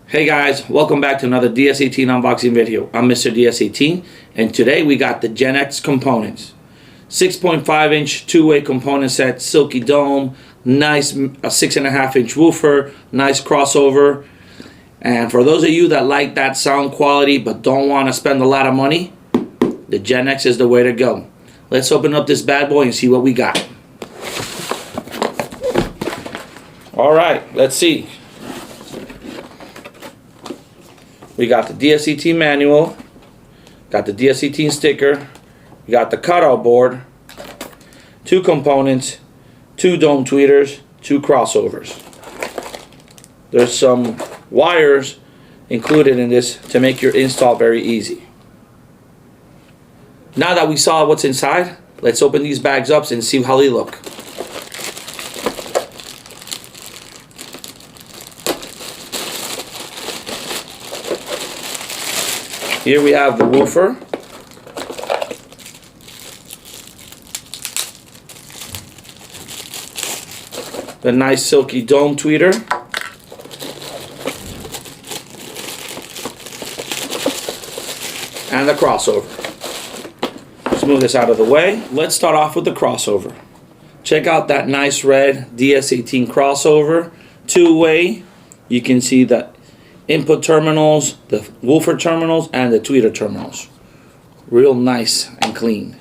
Hey guys, welcome back to another Ds18 unboxing video. I'm Mr. Ds18 and today we got the Gen-X components. 6.5 inch two-way component set, silky dome, nice 6.5 inch woofer, nice crossover. And for those of you that like that sound quality but don't want to spend a lot of money, the Gen-X is the way to go. Let's open up this bad boy and see what we got. Alright, let's see. We got the Ds18 manual, got the Ds18 sticker, we got the cutout board, 2 components, 2 dome tweeters, 2 crossovers. There's some wires included in this to make your install very easy. Now that we saw what's inside, let's open these bags up and see how they look. Here we have the woofer, the nice silky dome tweeter, and the crossover. Let's move this out of the way. Let's start off with the crossover. Check out that nice red Ds18 crossover, two-way. You can see the input terminals, the woofer terminals, and the tweeter terminals. Real nice and clean.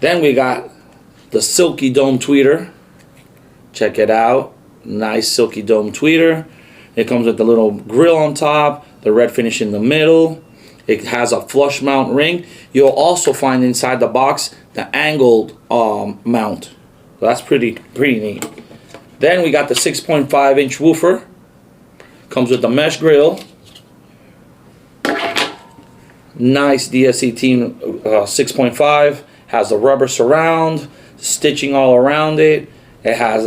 Then we got the silky dome tweeter. Check it out. Nice silky dome tweeter. It comes with the little grill on top, the red finish in the middle. It has a flush mount ring. You'll also find inside the box the angled mount. So that's pretty neat. Then we got the 6.5 inch woofer. Comes with the mesh grill, nice Ds18 6.5, has the rubber surround, stitching all around it. It has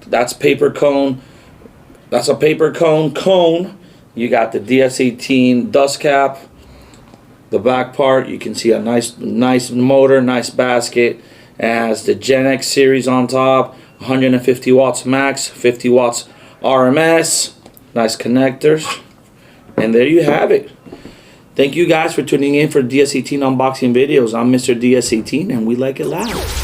that's paper cone, that's a paper cone. You got the Ds18 dust cap. The back part, you can see a nice motor, nice basket. It has the Gen-X series on top, 150 watts max, 50 watts RMS. Nice connectors, and there you have it. Thank you guys for tuning in for Ds18 unboxing videos. I'm Mr. Ds18 and we like it loud.